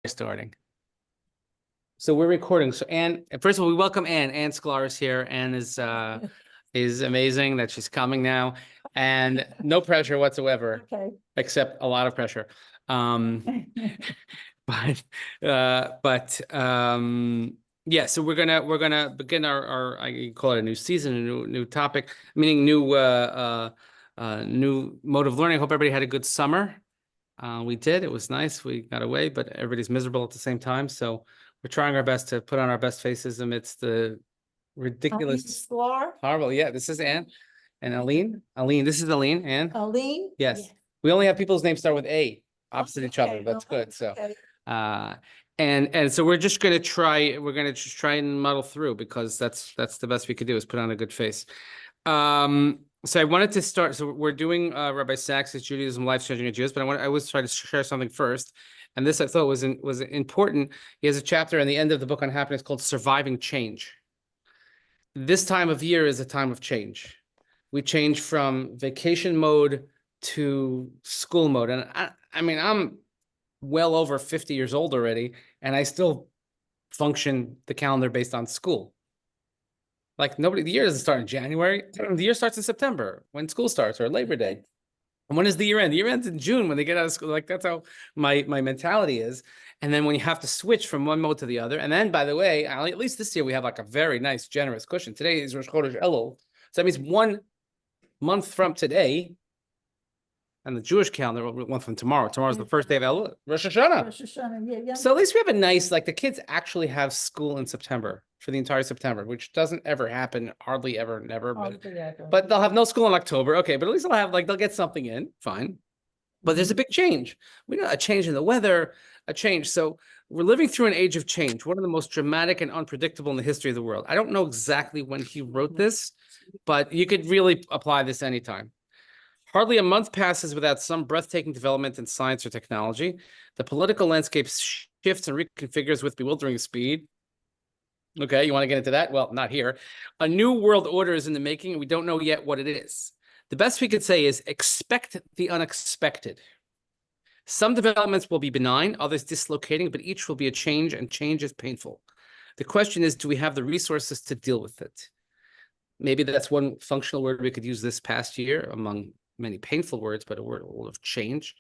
Starting. So we're recording. So Anne, first of all, we welcome Anne. Anne Sklar is here. Anne is amazing that she's coming now, and no pressure whatsoever, Okay. except a lot of pressure. But yeah. So we're gonna begin our I call it a new season, a new topic, meaning new mode of learning. I hope everybody had a good summer. We did. It was nice. We got away, but everybody's miserable at the same time. So we're trying our best to put on our best faces amidst the ridiculous, horrible. Yeah, this is Anne and Aline. Aline, this is Aline. Anne. Aline? Yes. We only have people's names start with A, opposite each other. Okay, That's good. So, okay. and so we're just gonna try. We're gonna just try and muddle through because that's the best we could do is put on a good face. So I wanted to start. So we're doing Rabbi Sachs's Judaism, Life Changing Jews, but I always try to share something first. And this I thought was important. He has a chapter in the end of the book on happiness called Surviving Change. This time of year is a time of change. We change from vacation mode to school mode. And I mean, I'm well over 50 years old already, and I still function the calendar based on school. Like the year doesn't start in January. The year starts in September when school starts, or Labor Day. And when does the year end? The year ends in June when they get out of school. Like that's how my mentality is. And then when you have to switch from one mode to the other, and then by the way, at least this year we have like a very nice, generous cushion. Today is Rosh Chodesh Elul, so that means 1 month from today, and the Jewish calendar, 1 month from tomorrow. Tomorrow's the first day of Elul, Rosh Hashanah. Rosh Hashanah, yeah. So at least we have a nice, like the kids actually have school in September for the entire September, which doesn't ever happen, hardly ever, never. But they'll have no school in October. Okay, but at least they'll have they'll get something in. Fine. But there's a big change. We know a change in the weather, a change. So we're living through an age of change, one of the most dramatic and unpredictable in the history of the world. I don't know exactly when he wrote this, but you could really apply this anytime. Hardly a month passes without some breathtaking development in science or technology. The political landscape shifts and reconfigures with bewildering speed. Okay, you want to get into that? Well, not here. A new world order is in the making, and we don't know yet what it is. The best we could say is expect the unexpected. Some developments will be benign, others dislocating, but each will be a change, and change is painful. The question is, do we have the resources to deal with it? Maybe that's one functional word we could use this past year among many painful words, but a word of change.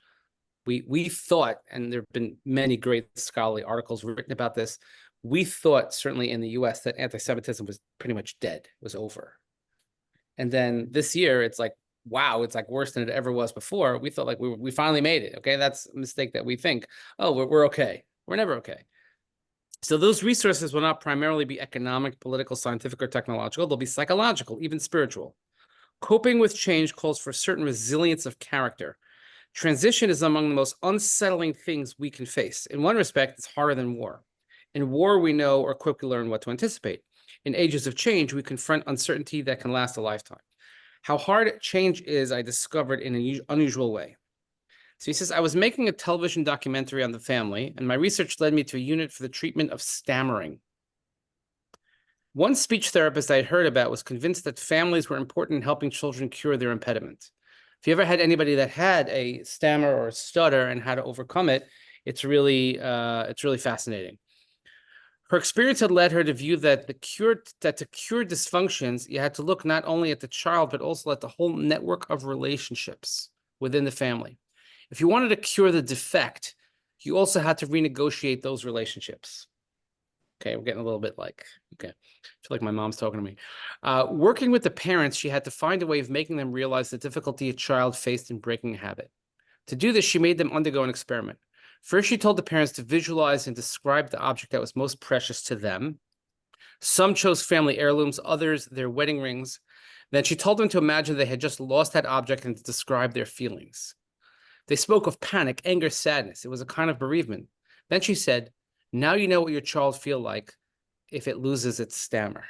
We thought, and there have been many great scholarly articles written about this, we thought certainly in the US that anti-Semitism was pretty much dead, was over. And then this year, it's like, wow, it's like worse than it ever was before. We thought like we finally made it. Okay, that's a mistake that we think, oh, we're okay. We're never okay. So those resources will not primarily be economic, political, scientific, or technological. They'll be psychological, even spiritual. Coping with change calls for a certain resilience of character. Transition is among the most unsettling things we can face. In one respect, it's harder than war. In war, we know or quickly learn what to anticipate. In ages of change, we confront uncertainty that can last a lifetime. How hard change is, I discovered in an unusual way. So he says, I was making a television documentary on the family, and my research led me to a unit for the treatment of stammering. One speech therapist I had heard about was convinced that families were important in helping children cure their impediment. If you ever had anybody that had a stammer or a stutter and how to overcome it, it's really fascinating. Her experience had led her to view that to cure dysfunctions, you had to look not only at the child, but also at the whole network of relationships within the family. If you wanted to cure the defect, you also had to renegotiate those relationships. Okay, we're getting a little bit like, okay, I feel like my mom's talking to me. Working with the parents, she had to find a way of making them realize the difficulty a child faced in breaking a habit. To do this, she made them undergo an experiment. First, she told the parents to visualize and describe the object that was most precious to them. Some chose family heirlooms, others their wedding rings. Then she told them to imagine they had just lost that object and to describe their feelings. They spoke of panic, anger, sadness. It was a kind of bereavement. Then she said, now you know what your child feels like if it loses its stammer.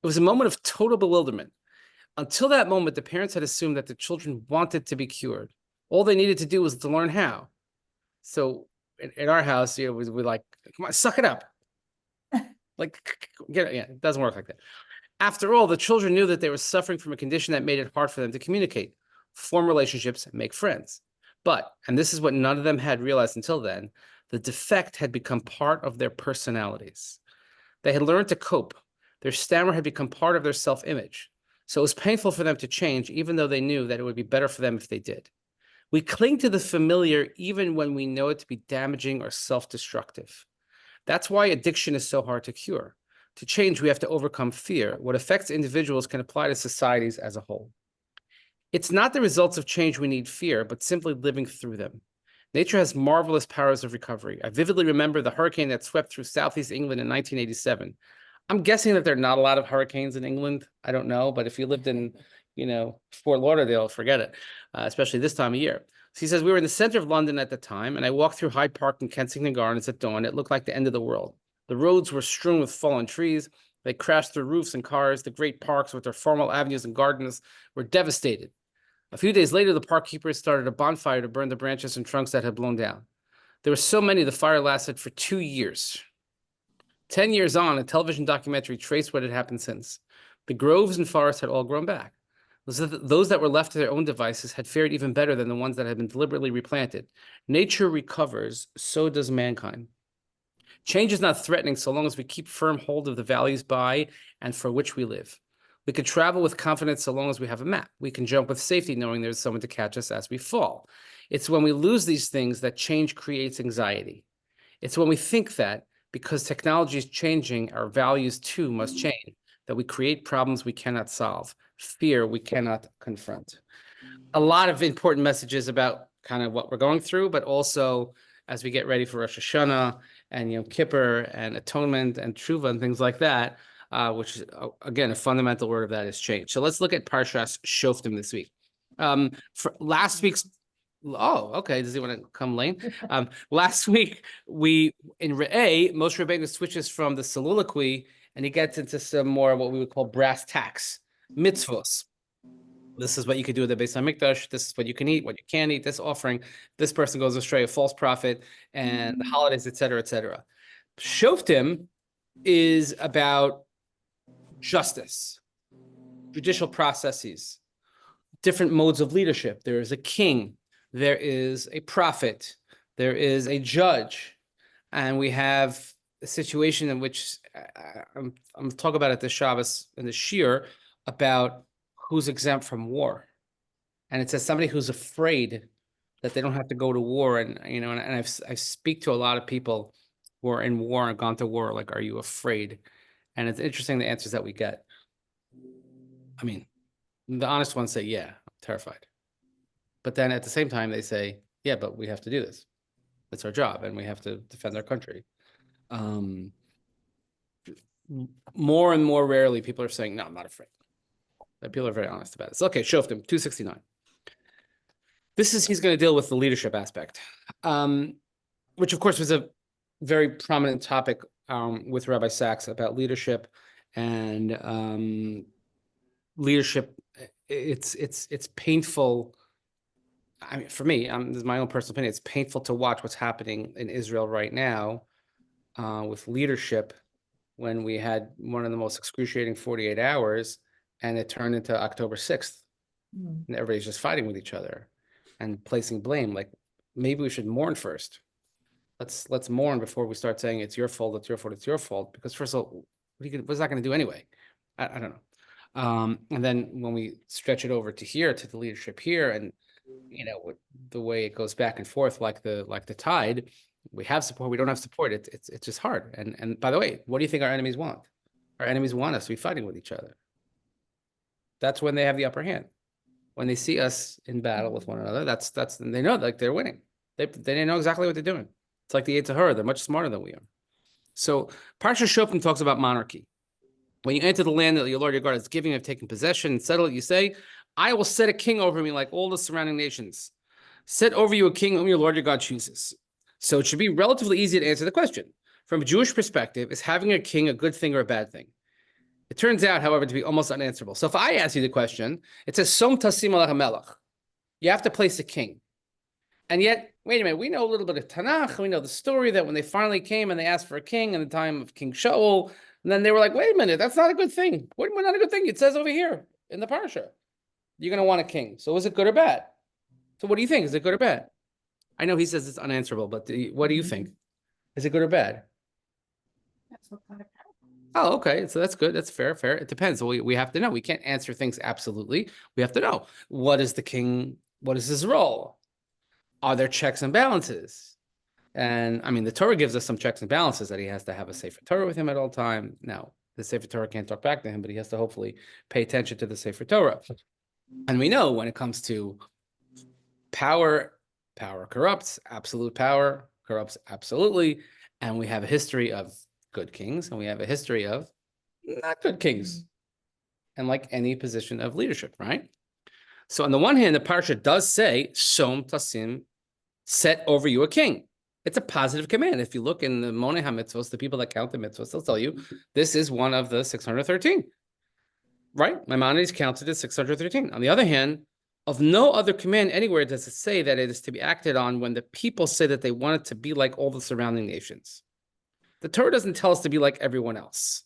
It was a moment of total bewilderment. Until that moment, the parents had assumed that the children wanted to be cured. All they needed to do was to learn how. So in our house, we like, come on, suck it up. Like, it doesn't work like that. After all, the children knew that they were suffering from a condition that made it hard for them to communicate, form relationships, and make friends. But, and this is what none of them had realized until then, the defect had become part of their personalities. They had learned to cope. Their stammer had become part of their self-image. So it was painful for them to change, even though they knew that it would be better for them if they did. We cling to the familiar even when we know it to be damaging or self-destructive. That's why addiction is so hard to cure. To change, we have to overcome fear. What affects individuals can apply to societies as a whole. It's not the results of change we need fear, but simply living through them. Nature has marvelous powers of recovery. I vividly remember the hurricane that swept through Southeast England in 1987. I'm guessing that there are not a lot of hurricanes in England. I don't know, but if you lived in, Fort Lauderdale, forget it, especially this time of year. So he says, we were in the center of London at the time, and I walked through Hyde Park and Kensington Gardens at dawn. It looked like the end of the world. The roads were strewn with fallen trees. They crashed through roofs and cars. The great parks with their formal avenues and gardens were devastated. A few days later, the park keepers started a bonfire to burn the branches and trunks that had blown down. There were so many, the fire lasted for 2 years. 10 years on, a television documentary traced what had happened since. The groves and forests had all grown back. Those that were left to their own devices had fared even better than the ones that had been deliberately replanted. Nature recovers, so does mankind. Change is not threatening so long as we keep firm hold of the values by and for which we live. We can travel with confidence so long as we have a map. We can jump with safety knowing there's someone to catch us as we fall. It's when we lose these things that change creates anxiety. It's when we think that because technology is changing, our values too must change, that we create problems we cannot solve, fear we cannot confront. A lot of important messages about kind of what we're going through, but also as we get ready for Rosh Hashanah and Yom Kippur and Atonement and Tshuva and things like that, which is, again, a fundamental word of that is change. So let's look at Parshas Shoftim this week. For last week's, okay, does he want to come late? Last week, in Re'eh, Moshe Rabbeinu switches from the soliloquy and he gets into some more what we would call brass tacks, mitzvos. This is what you could do with the Beis HaMikdash. This is what you can eat, what you can't eat, this offering. This person goes astray, a false prophet, and the holidays, et cetera, et cetera. Shoftim is about justice, judicial processes, different modes of leadership. There is a king, there is a prophet, there is a judge, and we have a situation in which I'm talking about at the Shabbos in the Shiur about who's exempt from war. And it says somebody who's afraid that they don't have to go to war. And, I speak to a lot of people who are in war and gone to war, like, are you afraid? And it's interesting the answers that we get. I mean, the honest ones say, yeah, I'm terrified. But then at the same time, they say, yeah, but we have to do this. It's our job and we have to defend our country. More and more rarely, people are saying, no, I'm not afraid. People are very honest about it. So, okay, Shoftim, 269. He's going to deal with the leadership aspect, which of course was a very prominent topic with Rabbi Sachs about leadership and leadership. It's painful. I mean, for me, this is my own personal opinion. It's painful to watch what's happening in Israel right now with leadership when we had one of the most excruciating 48 hours and it turned into October 6th. And everybody's just fighting with each other and placing blame. Like, maybe we should mourn first. Let's mourn before we start saying it's your fault, it's your fault, it's your fault. Because first of all, what's that going to do anyway? I don't know. And then when we stretch it over to here, to the leadership here, and the way it goes back and forth, like the tide, we have support, we don't have support. It's just hard. And by the way, what do you think our enemies want? Our enemies want us to be fighting with each other. That's when they have the upper hand. When they see us in battle with one another, that's they know like they're winning. They know exactly what they're doing. It's like the Yetzer Hara. They're much smarter than we are. So Parsha Shoftim talks about monarchy. When you enter the land that your Lord your God is giving, have taken possession and settle it, you say, I will set a king over me like all the surrounding nations. Set over you a king whom your Lord your God chooses. So it should be relatively easy to answer the question. From a Jewish perspective, is having a king a good thing or a bad thing? It turns out, however, to be almost unanswerable. So if I ask you the question, it says, Som tasim alech hamelech. You have to place a king. And yet, wait a minute, we know a little bit of Tanakh. We know the story that when they finally came and they asked for a king in the time of King Shaul, and then they were like, wait a minute, that's not a good thing. What not a good thing? It says over here in the parsha, you're going to want a king. So is it good or bad? So what do you think? Is it good or bad? I know he says it's unanswerable, but what do you think? Is it good or bad? That's what kind of power. Oh, okay. So that's good. That's fair. Fair. It depends. We have to know. We can't answer things absolutely. We have to know, what is the king? What is his role? Are there checks and balances? And I mean, the Torah gives us some checks and balances, that he has to have a Sefer Torah with him at all time. Now, the Sefer Torah can't talk back to him, but he has to hopefully pay attention to the Sefer Torah. And we know when it comes to power, power corrupts. Absolute power corrupts absolutely. And we have a history of good kings, and we have a history of not good kings. And like any position of leadership, right? So on the one hand, the parsha does say, Som Tasim, set over you a king. It's a positive command. If you look in the Monei HaMitzvos, the people that count the mitzvos, they'll tell you this is one of the 613, right? Maimonides counted as 613. On the other hand, of no other command anywhere does it say that it is to be acted on when the people say that they want it to be like all the surrounding nations. The Torah doesn't tell us to be like everyone else.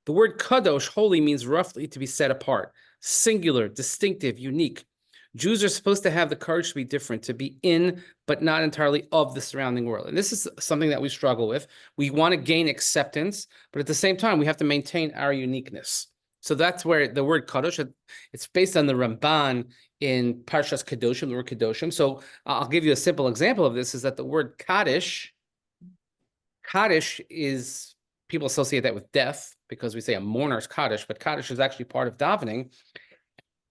The word kadosh, holy, means roughly to be set apart, singular, distinctive, unique. Jews are supposed to have the courage to be different, to be in, but not entirely of the surrounding world. And this is something that we struggle with. We want to gain acceptance, but at the same time, we have to maintain our uniqueness. So that's where the word kadosh, it's based on the Ramban in Parshas Kedoshim, the word Kedoshim. So I'll give you a simple example of this, is that the word Kaddish is, people associate that with death, because we say a mourner's Kaddish, but Kaddish is actually part of davening.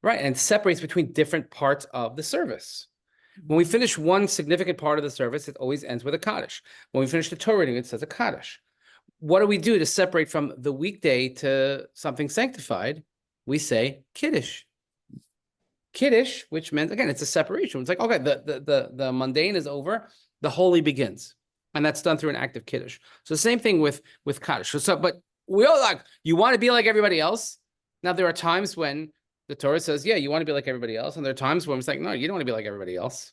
Right, and separates between different parts of the service. When we finish one significant part of the service, it always ends with a Kaddish. When we finish the Torah reading, it says a Kaddish. What do we do to separate from the weekday to something sanctified? We say Kiddush. Kiddush, which meant, again, it's a separation. It's like, okay, the mundane is over, the holy begins. And that's done through an act of Kiddush. So the same thing with Kaddish. So, but we all like, you want to be like everybody else? Now, there are times when the Torah says, yeah, you want to be like everybody else. And there are times when it's like, no, you don't want to be like everybody else.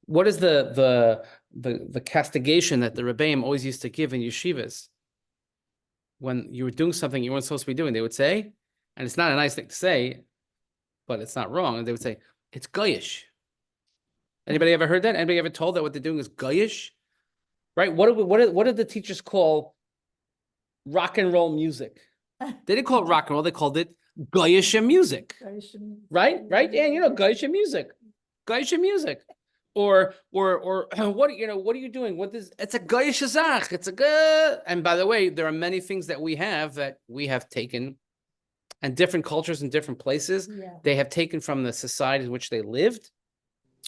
What is the castigation that the Rebbeim always used to give in yeshivas? When you were doing something you weren't supposed to be doing, they would say, and it's not a nice thing to say, but it's not wrong. And they would say, it's goyish. Anybody ever heard that? Anybody ever told that what they're doing is goyish? Right? What did the teachers call rock and roll music? They didn't call it rock and roll. They called it goyish music. Right? Right? And you know, goyish music. Goyish music. Or what, you know, what are you doing? It's a goyish zach. It's a good. And by the way, there are many things that we have taken, and different cultures in different places, they have taken from the society in which they lived.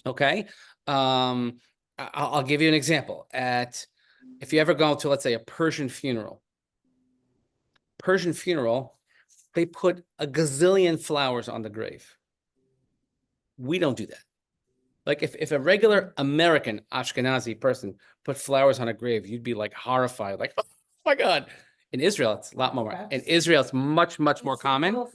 Okay. I'll give you an example. If you ever go to, let's say, a Persian funeral, they put a gazillion flowers on the grave. We don't do that. Like if a regular American Ashkenazi person put flowers on a grave, you'd be like horrified, like, oh my God. In Israel, it's a lot more. In Israel, it's much, much more common.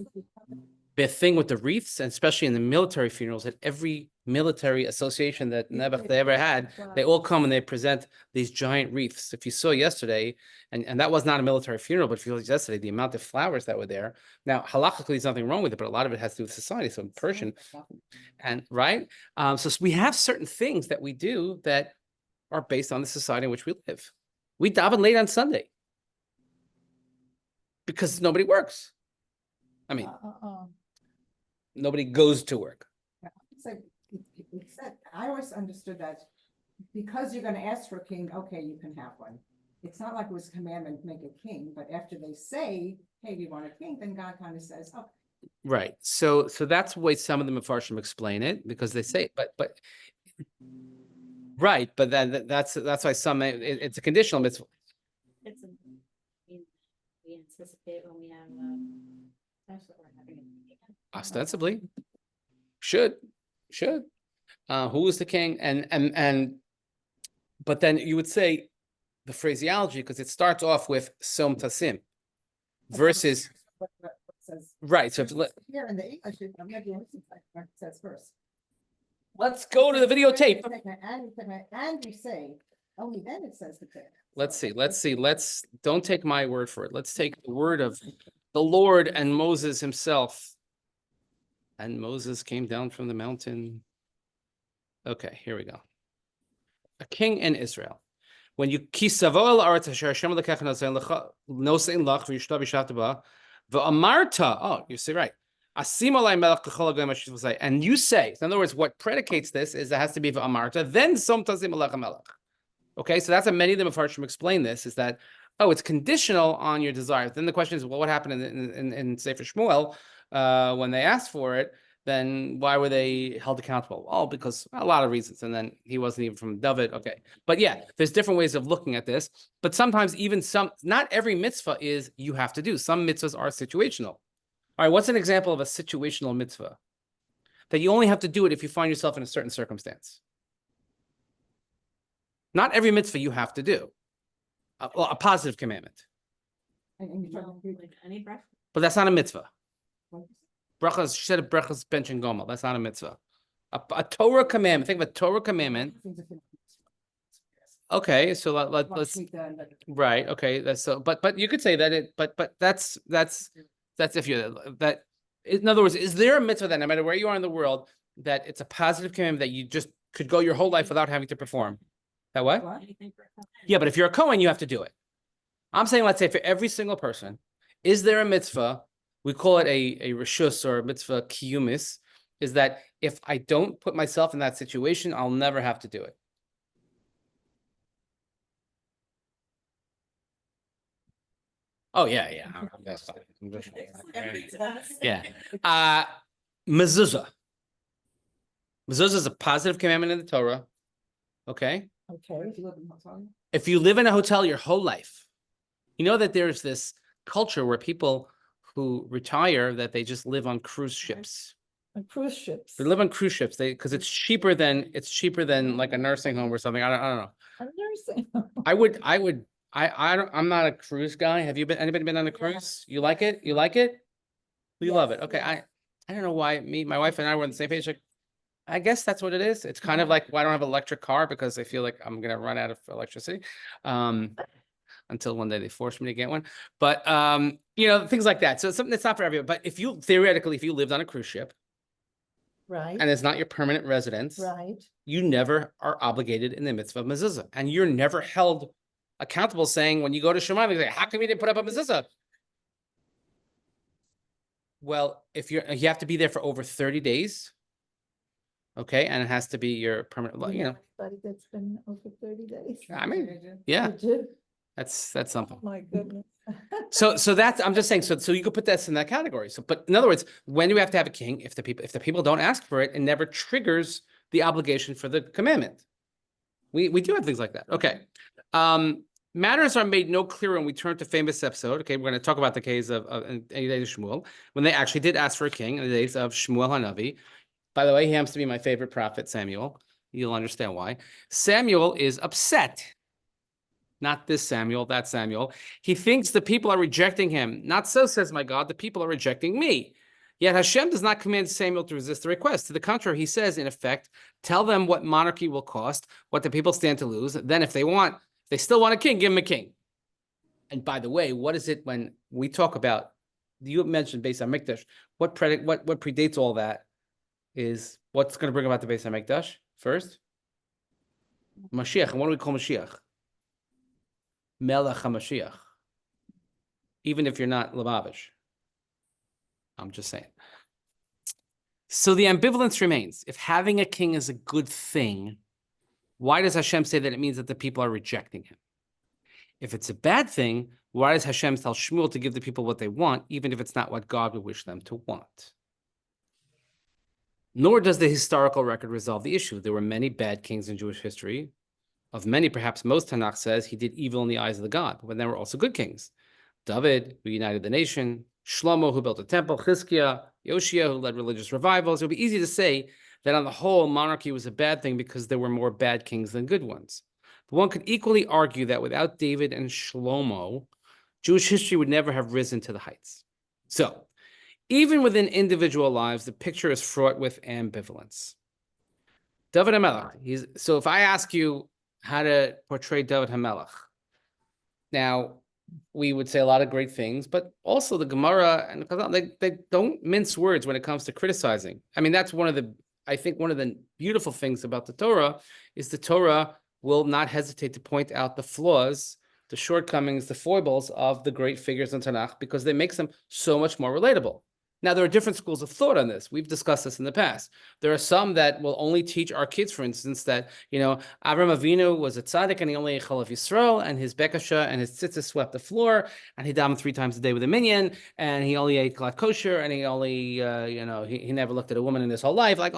The thing with the wreaths, and especially in the military funerals, at every military association that they ever had, they all come and they present these giant wreaths. If you saw yesterday, and that was not a military funeral, but if you saw yesterday, the amount of flowers that were there. Now, halakhically, there's nothing wrong with it, but a lot of it has to do with society. So in Persian, and right, so we have certain things that we do that are based on the society in which we live. We daven late on Sunday because nobody works. I mean, nobody goes to work. I always understood that because you're going to ask for a king, okay, you can have one. It's not like it was a commandment to make a king, but after they say, hey, we want a king, then God kind of says, oh. Right. So that's the way some of the Mefarshim explain it, because they say, but right. But then that's why some, it's a conditional mitzvah. We anticipate when we have that's what we're having. Ostensibly, should who is the king? And but then you would say the phraseology, because it starts off with Som Tasim versus What says, right. So here in the English, I'm going to it says first. Let's go to the videotape. And we say, only then it says the king. Let's see. Don't take my word for it. Let's take the word of the Lord and Moses himself. And Moses came down from the mountain. Okay, here we go. A king in Israel. When you kisavo el aretz asher Hashem lekach nosein lach v'yishtav v'shavta ba v'amarta. Oh, you see right. Asim alay melech k'chol hagoyim asher say. And you say, so in other words, what predicates this is it has to be v'amarta. Then som tazim alech melech. Okay, so that's how many of them Mepharshim explain this, is that, oh, it's conditional on your desire. Then the question is, well, what happened in Sefer Shmuel when they asked for it? Then why were they held accountable? Oh, because a lot of reasons. And then he wasn't even from David. Okay. But yeah, there's different ways of looking at this. But sometimes even not every mitzvah is you have to do. Some mitzvahs are situational. All right, what's an example of a situational mitzvah? That you only have to do it if you find yourself in a certain circumstance. Not every mitzvah you have to do. A positive commandment. And you're No, talking- like any breakfast. But that's not a mitzvah. what- Brachas, she said brachas, bench, and gomel. That's not a mitzvah. A Torah commandment. Think of a Torah commandment. Okay, so let's right. Okay, that's so. But you could say that it. But that's if you that. In other words, is there a mitzvah that no matter where you are in the world that it's a positive commandment that you just could go your whole life without having to perform? That what? Anything for a couple. Yeah, but if you're a Kohen, you have to do it. I'm saying, let's say for every single person, is there a mitzvah? We call it a reshus or a mitzvah kiyumis, is that if I don't put myself in that situation, I'll never have to do it. Oh, yeah. Yeah. Mezuzah. Mezuzah is a positive commandment in the Torah. Okay. Okay. If you live in a hotel your whole life, you know that there's this culture where people who retire that they just live on cruise ships. On cruise ships. They live on cruise ships. Because it's cheaper than like a nursing home or something. I don't know. I'm nursing. I'm not a cruise guy. Have you been? Anybody been on a cruise? You like it? You like it? You love it. Okay. I don't know why my wife and I were on the same page. Like, I guess that's what it is. It's kind of like why I don't have an electric car, because I feel like I'm gonna run out of electricity. Until one day they force me to get one. But things like that. So it's something that's not for everyone. But if you lived on a cruise ship Right, and it's not your permanent residence, right. you never are obligated in the mitzvah of mezuzah. And you're never held accountable saying when you go to Shemaim, you say, how come you didn't put up a mezuzah? Well, if you have to be there for over 30 days. Okay, and it has to be your permanent, Buddy, that's been over 30 days. I mean, yeah, Did you? that's something. My goodness. So that's, I'm just saying, so you could put this in that category. So, but in other words, when do we have to have a king? If the people don't ask for it, it never triggers the obligation for the commandment. We do have things like that. Okay. Matters are made no clearer when we turn to famous episode. Okay, we're going to talk about the case of in the days of Shmuel, when they actually did ask for a king in the days of Shmuel Hanavi. By the way, he happens to be my favorite prophet, Samuel. You'll understand why. Samuel is upset. Not this Samuel, that Samuel. He thinks the people are rejecting him. Not so, says my God, the people are rejecting me. Yet Hashem does not command Samuel to resist the request. To the contrary, he says, in effect, tell them what monarchy will cost, what the people stand to lose. Then if they still want a king, give them a king. And by the way, what is it when we talk about, you mentioned Beis HaMikdash, what predates all that is what's going to bring about the Beis HaMikdash first? Mashiach. And what do we call Mashiach? Melech HaMashiach. Even if you're not Lubavitch. I'm just saying. So the ambivalence remains. If having a king is a good thing, why does Hashem say that it means that the people are rejecting him? If it's a bad thing, why does Hashem tell Shmuel to give the people what they want, even if it's not what God would wish them to want? Nor does the historical record resolve the issue. There were many bad kings in Jewish history. Of many, perhaps most, Tanakh says he did evil in the eyes of the God, but there were also good kings. David, who united the nation, Shlomo, who built a temple, Chizkiah, Yoshia, who led religious revivals. It would be easy to say that on the whole, monarchy was a bad thing because there were more bad kings than good ones. But one could equally argue that without David and Shlomo, Jewish history would never have risen to the heights. So, even within individual lives, the picture is fraught with ambivalence. David HaMelech. So if I ask you how to portray David HaMelech, now we would say a lot of great things, but also the Gemara and they don't mince words when it comes to criticizing. I mean, that's one of the I think one of the beautiful things about the Torah is the Torah will not hesitate to point out the flaws, the shortcomings, the foibles of the great figures in Tanakh because they makes them so much more relatable. Now, there are different schools of thought on this. We've discussed this in the past. There are some that will only teach our kids, for instance, that, Avram Avinu was a tzaddik and he only ate Chalav Yisrael, and his bekasha and his tzitzis swept the floor, and he davened 3 times a day with a minyan, and he only ate glatt kosher, and he only, he never looked at a woman in his whole life. Like,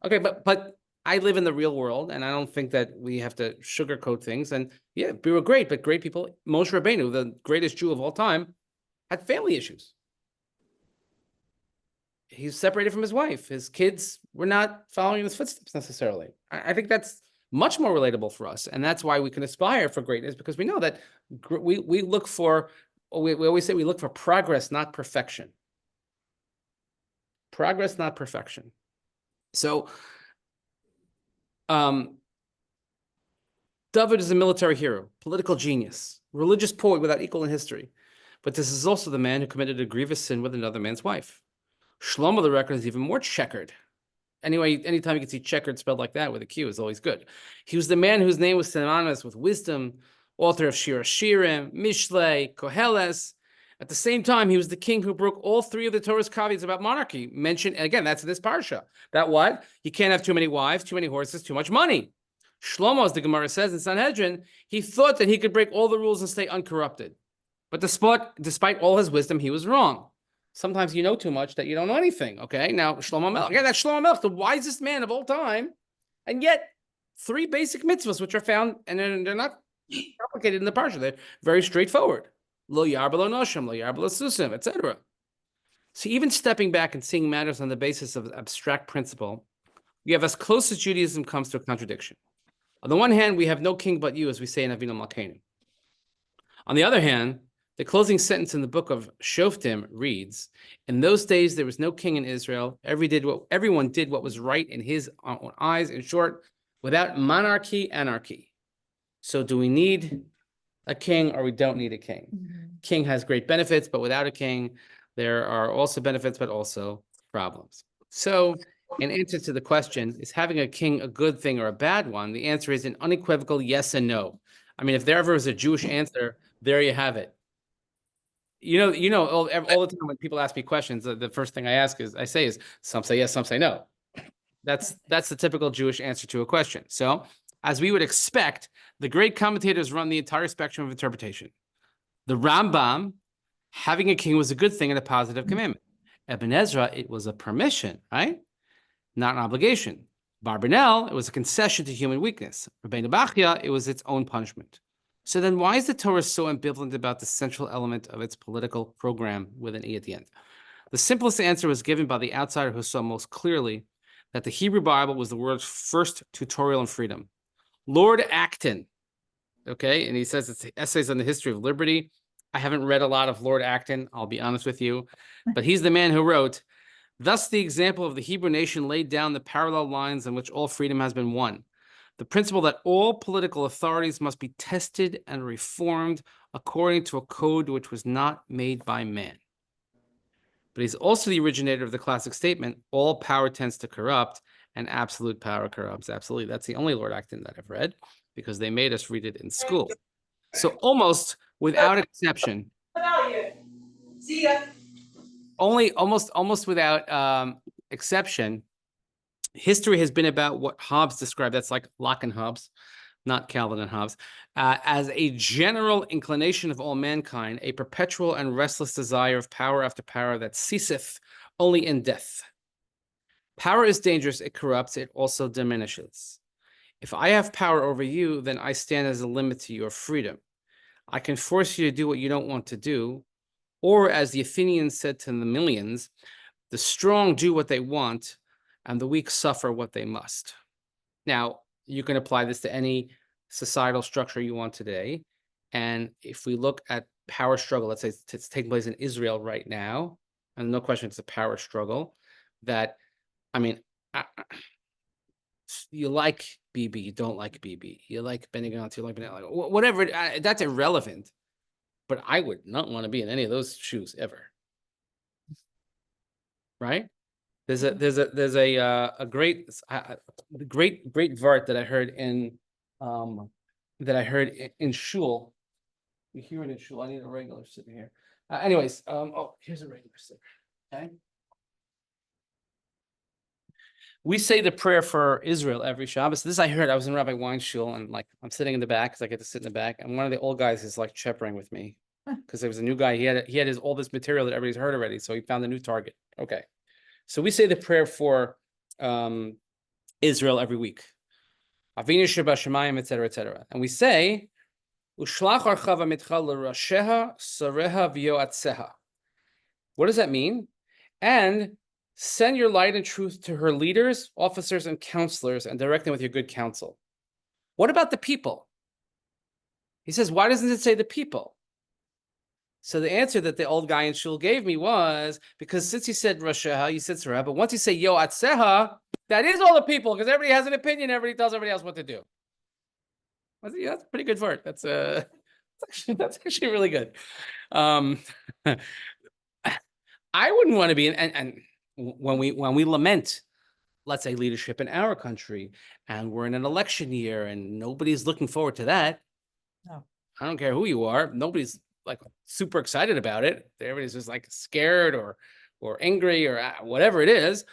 okay, but I live in the real world, and I don't think that we have to sugarcoat things. And yeah, we were great, but great people. Moshe Rabbeinu, the greatest Jew of all time, had family issues. He's separated from his wife. His kids were not following in his footsteps necessarily. I think that's much more relatable for us. And that's why we can aspire for greatness, because we know that we look for, we always say we look for progress, not perfection. Progress, not perfection. So, David is a military hero, political genius, religious poet without equal in history. But this is also the man who committed a grievous sin with another man's wife. Shlomo, the record, is even more checkered. Anyway, anytime you can see checkered spelled like that with a Q is always good. He was the man whose name was synonymous with wisdom, author of Shir Shirim, Mishlei, Koheles. At the same time, he was the king who broke all 3 of the Torah's caveats about monarchy. Mentioned, and again, that's in this parsha. That what? You can't have too many wives, too many horses, too much money. Shlomo, as the Gemara says in Sanhedrin, he thought that he could break all the rules and stay uncorrupted. But despite all his wisdom, he was wrong. Sometimes you know too much that you don't know anything, okay? Now, Shlomo Melech, again, that's Shlomo Melech, the wisest man of all time, and yet 3 basic mitzvahs which are found, and they're not complicated in the parsha. They're very straightforward. Lo yarba lo noshim, lo yarba lo susim, etc. So even stepping back and seeing matters on the basis of abstract principle, we have as close as Judaism comes to a contradiction. On the one hand, we have no king but you, as we say in Avinu Malkeinu. On the other hand, the closing sentence in the book of Shoftim reads, in those days there was no king in Israel. Everyone did what was right in his own eyes. In short, without monarchy, anarchy. So do we need a king or we don't need a king? Mhm. King has great benefits, but without a king, there are also benefits, but also problems. So in answer to the question, is having a king a good thing or a bad one? The answer is an unequivocal yes and no. I mean, if there ever was a Jewish answer, there you have it. All the time when people ask me questions, the first thing I say is some say yes, some say no. That's the typical Jewish answer to a question. So, as we would expect, the great commentators run the entire spectrum of interpretation. The Rambam, having a king was a good thing and a positive commandment. Ibn Ezra, it was a permission, right? Not an obligation. Barbanel, it was a concession to human weakness. Rabbeinu Bachya, it was its own punishment. So then why is the Torah so ambivalent about the central element of its political program with an E at the end? The simplest answer was given by the outsider who saw most clearly that the Hebrew Bible was the world's first tutorial on freedom. Lord Acton, okay, and he says it's essays on the history of liberty. I haven't read a lot of Lord Acton, I'll be honest with you, but he's the man who wrote, thus the example of the Hebrew nation laid down the parallel lines on which all freedom has been won. The principle that all political authorities must be tested and reformed according to a code which was not made by man. But he's also the originator of the classic statement, all power tends to corrupt and absolute power corrupts. Absolutely. That's the only Lord Acton that I've read because they made us read it in school. So almost without exception, almost without exception, history has been about what Hobbes described, that's like Locke and Hobbes, not Calvin and Hobbes, as a general inclination of all mankind, a perpetual and restless desire of power after power that ceaseth only in death. Power is dangerous, it corrupts, it also diminishes. If I have power over you, then I stand as a limit to your freedom. I can force you to do what you don't want to do, or as the Athenians said to the millions, the strong do what they want, and the weak suffer what they must. Now, you can apply this to any societal structure you want today. And if we look at power struggle, let's say it's taking place in Israel right now, and no question it's a power struggle, that, I mean, you like Bibi, you don't like Bibi. You like Benny Gantz, you like Benny, whatever, that's irrelevant. But I would not want to be in any of those shoes ever. Right? There's a great vart that I heard in shul. We hear it in shul. I need a regular sitter here. Anyways, here's a regular sitter. Okay. We say the prayer for Israel every Shabbos. This I heard. I was in Rabbi Wein's shul, and like I'm sitting in the back because I get to sit in the back. And one of the old guys is like shepherding with me because there was a new guy. He had all this material that everybody's heard already, so he found a new target. Okay, so we say the prayer for Israel every week. Avinu Shebashamayim, etc., etc. And we say, Ushlach archava mitcha l'rasheha sareha v'yoatseha. What does that mean? And send your light and truth to her leaders, officers, and counselors, and direct them with your good counsel. What about the people? He says, why doesn't it say the people? So the answer that the old guy in shul gave me was, because since he said Rasheha, you said Sarah, but once you say Yoatseha, that is all the people, because everybody has an opinion, everybody tells everybody else what to do. I think that's a pretty good word. That's actually really good. I wouldn't want to be and when we lament, let's say, leadership in our country, and we're in an election year and nobody's looking forward to that. No. I don't care who you are. Nobody's like super excited about it. Everybody's just like scared or angry or whatever it is.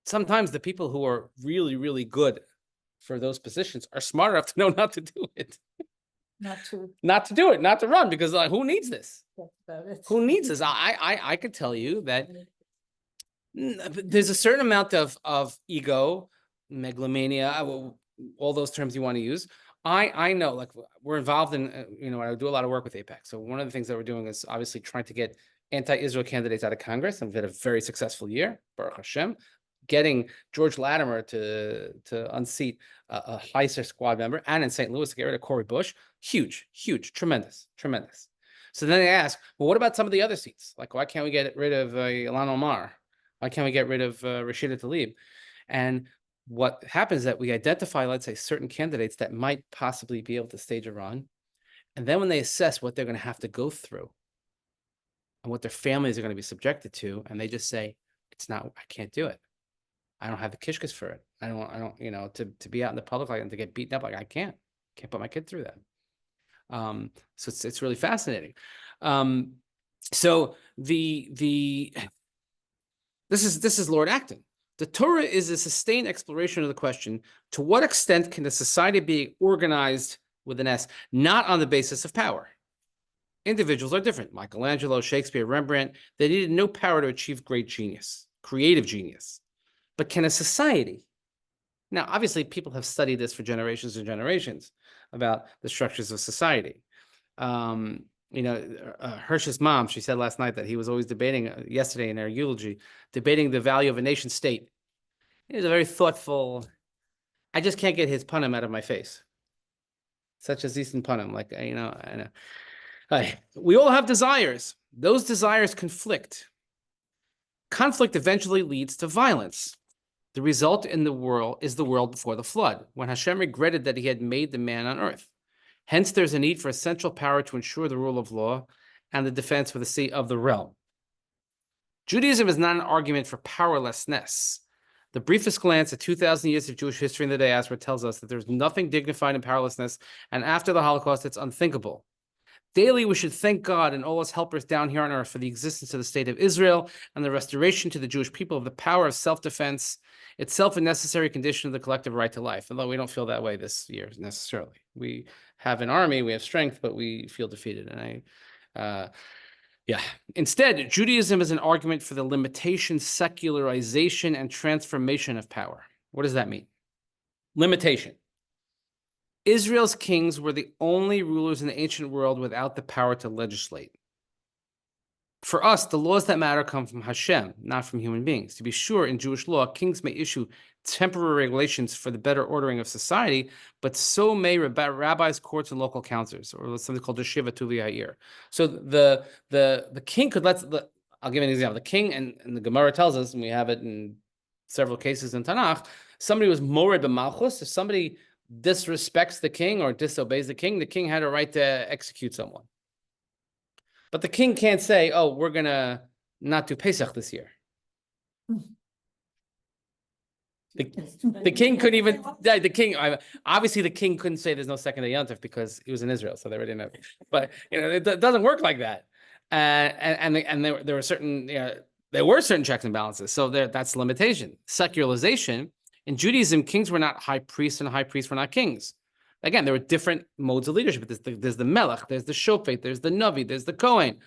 Sometimes the people who are really, really good for those positions are smart enough to know not to do it. Not to do it, not to run, because like, who needs this? That's about it. Who needs this? I could tell you that there's a certain amount of ego, megalomania, all those terms you want to use. I know, like, we're involved in, I do a lot of work with AIPAC. So one of the things that we're doing is obviously trying to get anti-Israel candidates out of Congress, and we've had a very successful year, Baruch Hashem. Getting George Latimer to unseat a HISER squad member, and in St. Louis to get rid of Cory Bush, huge, tremendous. So then they ask, well, what about some of the other seats? Like, why can't we get rid of Ilhan Omar? Why can't we get rid of Rashida Tlaib? And what happens is that we identify, let's say, certain candidates that might possibly be able to stage a run. And then when they assess what they're going to have to go through and what their families are going to be subjected to, and they just say, I can't do it. I don't have the kishkas for it. I don't, to be out in the public like and to get beaten up, like I can't put my kid through that. So it's really fascinating. So this is Lord Acton. The Torah is a sustained exploration of the question: to what extent can a society be organized with an S, not on the basis of power? Individuals are different. Michelangelo, Shakespeare, Rembrandt, they needed no power to achieve great genius, creative genius. But can a society? Now, obviously, people have studied this for generations and generations about the structures of society. Hirsch's mom, she said last night that he was always debating, yesterday in her eulogy, debating the value of a nation state. He was a very thoughtful, I just can't get his punim out of my face. Such as Easton punim, like, I know. We all have desires. Those desires conflict. Conflict eventually leads to violence. The result in the world is the world before the flood, when Hashem regretted that he had made the man on earth. Hence, there's a need for a central power to ensure the rule of law and the defense of the realm. Judaism is not an argument for powerlessness. The briefest glance at 2,000 years of Jewish history in the diaspora tells us that there's nothing dignified in powerlessness, and after the Holocaust, it's unthinkable. Daily, we should thank God and all his helpers down here on earth for the existence of the state of Israel and the restoration to the Jewish people of the power of self-defense, itself a necessary condition of the collective right to life, although we don't feel that way this year necessarily. We have an army, we have strength, but we feel defeated. And Instead, Judaism is an argument for the limitation, secularization, and transformation of power. What does that mean? Limitation. Israel's kings were the only rulers in the ancient world without the power to legislate. For us, the laws that matter come from Hashem, not from human beings. To be sure, in Jewish law, kings may issue temporary regulations for the better ordering of society, but so may rabbis, courts, and local councils, or something called the Shiva Tuli Ha'ir. So the king could I'll give you an example. The king, and the Gemara tells us, and we have it in several cases in Tanakh, somebody was mored b'malchus. If somebody disrespects the king or disobeys the king had a right to execute someone. But the king can't say, oh, we're going to not do Pesach this year. It's too The bad. king couldn't even, the king, obviously the king couldn't say there's no second day Yom Tov because he was in Israel, so they already know. But, it doesn't work like that. And there were certain, there were certain checks and balances. So that's the limitation. Secularization, in Judaism, kings were not high priests and high priests were not kings. Again, there were different modes of leadership. There's the Melech, there's the Shofet, there's the Navi, there's the Kohen.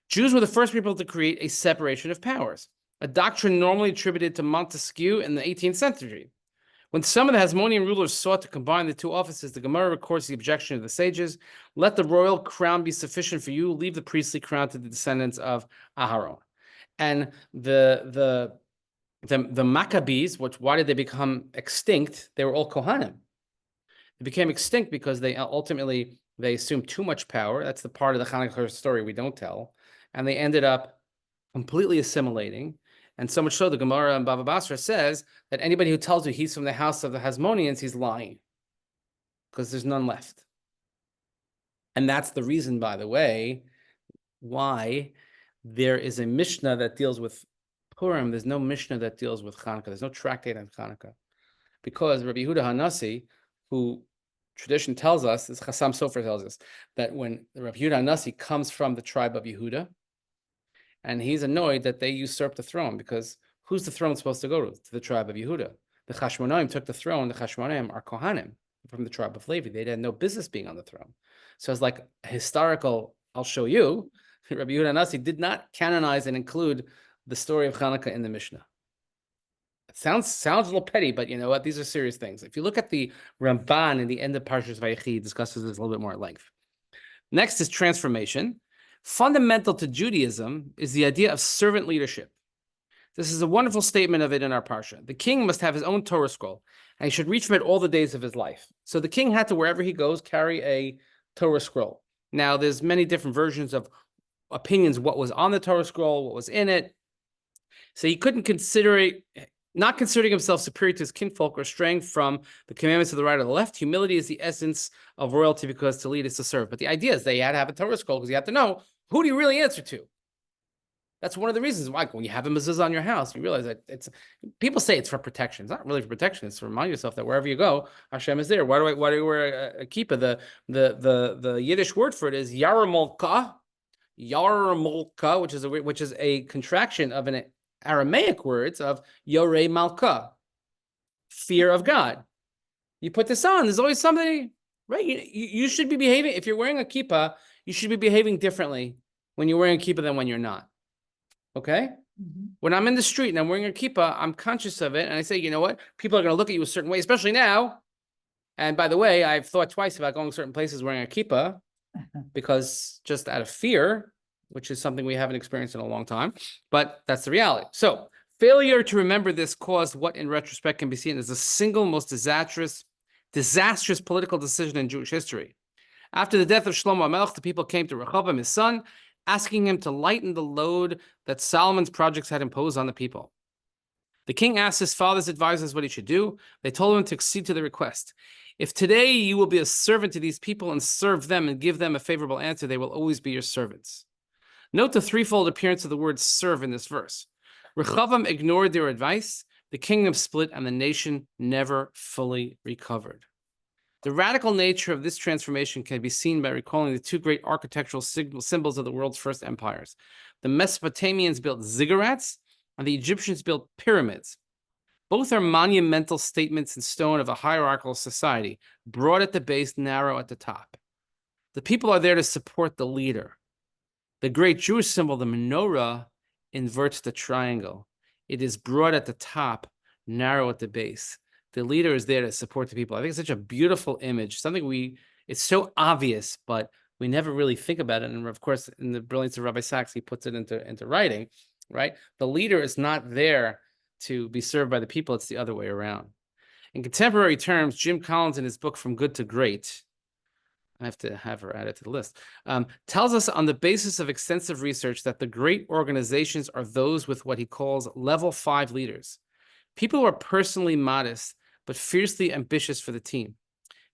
Jews were the first people to create a separation of powers, a doctrine normally attributed to Montesquieu in the 18th century. When some of the Hasmonean rulers sought to combine the two offices, the Gemara records the objection of the sages: "Let the royal crown be sufficient for you. Leave the priestly crown to the descendants of Aharon." And the Maccabees, why did they become extinct? They were all Kohanim. They became extinct because they ultimately assumed too much power. That's the part of the Hanukkah story we don't tell, and they ended up completely assimilating. And so much so, the Gemara in Bava Basra says that anybody who tells you he's from the house of the Hasmoneans, he's lying, because there's none left. And that's the reason, by the way, why there is a Mishnah that deals with Purim. There's no Mishnah that deals with Hanukkah. There's no tractate on Hanukkah. Because Rabbi Yehuda HaNasi, who tradition tells us, this Chassam Sofer tells us, that when Rabbi Yehuda HaNasi comes from the tribe of Yehuda, and he's annoyed that they usurped the throne, because who's the throne supposed to go to? To the tribe of Yehuda. The Chashmonaim took the throne. The Chashmonaim are Kohanim from the tribe of Levi. They had no business being on the throne. So it's like a historical, I'll show you, Rabbi Yehuda HaNasi did not canonize and include the story of Hanukkah in the Mishnah. It sounds a little petty, but you know what? These are serious things. If you look at the Ramban in the end of Parshas Vayechi, he discusses this a little bit more at length. Next is transformation. Fundamental to Judaism is the idea of servant leadership. This is a wonderful statement of it in our parsha. The king must have his own Torah scroll, and he should reach from it all the days of his life. So the king had to, wherever he goes, carry a Torah scroll. Now, there's many different versions of opinions, what was on the Torah scroll, what was in it. So he couldn't not considering himself superior to his kinfolk or straying from the commandments of the right or the left. Humility is the essence of royalty, because to lead is to serve. But the idea is they had to have a Torah scroll, because you have to know, who do you really answer to? That's one of the reasons why when you have a mezuzah on your house, you realize that people say it's for protection. It's not really for protection. It's to remind yourself that wherever you go, Hashem is there. Why do I wear a kippah? The Yiddish word for it is yarmulka, which is a contraction of an Aramaic words of Yorei Malka, fear of God. You put this on, there's always somebody, right? You should be behaving, if you're wearing a kippah, you should be behaving differently when you're wearing a kippah than when you're not. Okay? Mhm. When I'm in the street and I'm wearing a kippah, I'm conscious of it. And I say, you know what? People are going to look at you a certain way, especially now. And by the way, I've thought twice about going to certain places wearing a kippah, because just out of fear, which is something we haven't experienced in a long time, but that's the reality. So failure to remember this caused what in retrospect can be seen as the single most disastrous political decision in Jewish history. After the death of Shlomo HaMelech, the people came to Rehoboam, his son, asking him to lighten the load that Solomon's projects had imposed on the people. The king asked his father's advisors what he should do. They told him to accede to the request. If today you will be a servant to these people and serve them and give them a favorable answer, they will always be your servants. Note the threefold appearance of the word serve in this verse. Rehoboam ignored their advice, the kingdom split, and the nation never fully recovered. The radical nature of this transformation can be seen by recalling the two great architectural symbols of the world's first empires. The Mesopotamians built ziggurats, and the Egyptians built pyramids. Both are monumental statements in stone of a hierarchical society, broad at the base, narrow at the top. The people are there to support the leader. The great Jewish symbol, the menorah, inverts the triangle. It is broad at the top, narrow at the base. The leader is there to support the people. I think it's such a beautiful image, it's so obvious, but we never really think about it. And of course, in the brilliance of Rabbi Sachs, he puts it into writing, right? The leader is not there to be served by the people. It's the other way around. In contemporary terms, Jim Collins, in his book From Good to Great, I have to have her added to the list, tells us on the basis of extensive research that the great organizations are those with what he calls level 5 leaders. People who are personally modest, but fiercely ambitious for the team.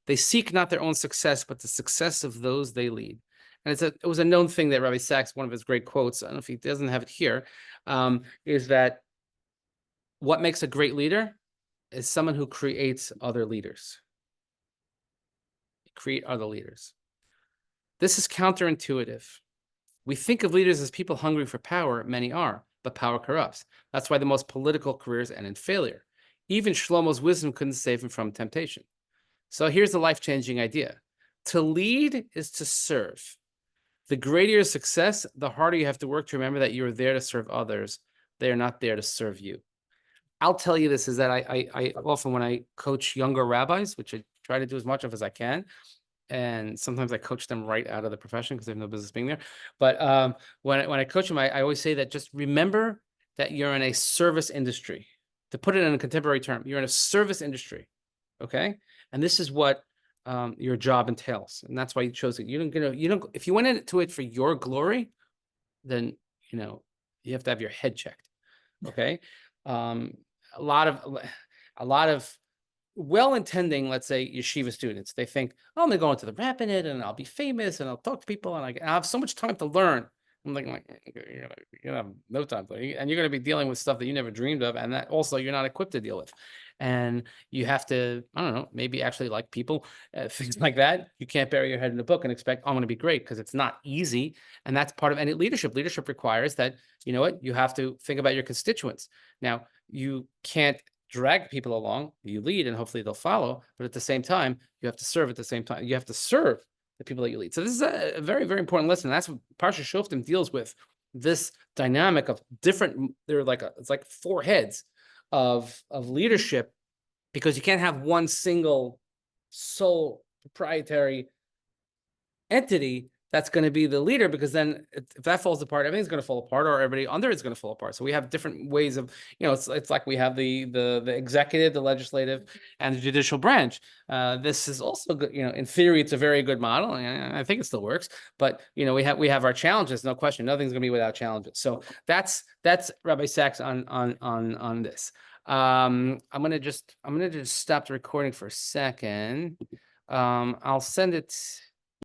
They seek not their own success, but the success of those they lead. and it was a known thing that Rabbi Sachs, one of his great quotes, I don't know if he doesn't have it here, is that what makes a great leader is someone who creates other leaders. Create other leaders. This is counterintuitive. We think of leaders as people hungry for power. Many are, but power corrupts. That's why the most political careers end in failure. Even Shlomo's wisdom couldn't save him from temptation. So here's the life-changing idea. To lead is to serve. The greater your success, the harder you have to work to remember that you are there to serve others. They are not there to serve you. I'll tell you this, is that I often, when I coach younger rabbis, which I try to do as much of as I can, and sometimes I coach them right out of the profession because they have no business being there. But when I coach them, I always say that just remember that you're in a service industry. To put it in a contemporary term, you're in a service industry, okay? And this is what your job entails, and that's why you chose it. You don't. If you went into it for your glory, then you have to have your head checked, okay? A lot of well-intending, let's say, yeshiva students, they think, oh, I'm gonna go into the rabbinate and I'll be famous and I'll talk to people and I have so much time to learn. I'm like you're gonna have no time to learn, and you're gonna be dealing with stuff that you never dreamed of, and that also you're not equipped to deal with. And you have to, I don't know, maybe actually like people, things like that. You can't bury your head in a book and expect, oh, I'm going to be great, because it's not easy. And that's part of any leadership. Leadership requires that, you know what, you have to think about your constituents. Now, you can't drag people along. You lead and hopefully they'll follow. But at the same time, you have to serve at the same time. You have to serve the people that you lead. So this is a very, very important lesson. That's what Parsha Shoftim deals with, this dynamic of different, it's like four heads of leadership, because you can't have one single sole proprietary entity that's going to be the leader, because then if that falls apart, everything's going to fall apart, or everybody under it's going to fall apart. So we have different ways of, it's like we have the executive, the legislative, and the judicial branch. This is also good, in theory, it's a very good model, and I think it still works. But we have our challenges, no question. Nothing's going to be without challenges. So that's Rabbi Sachs on this. I'm gonna just stop the recording for a second. I'll send it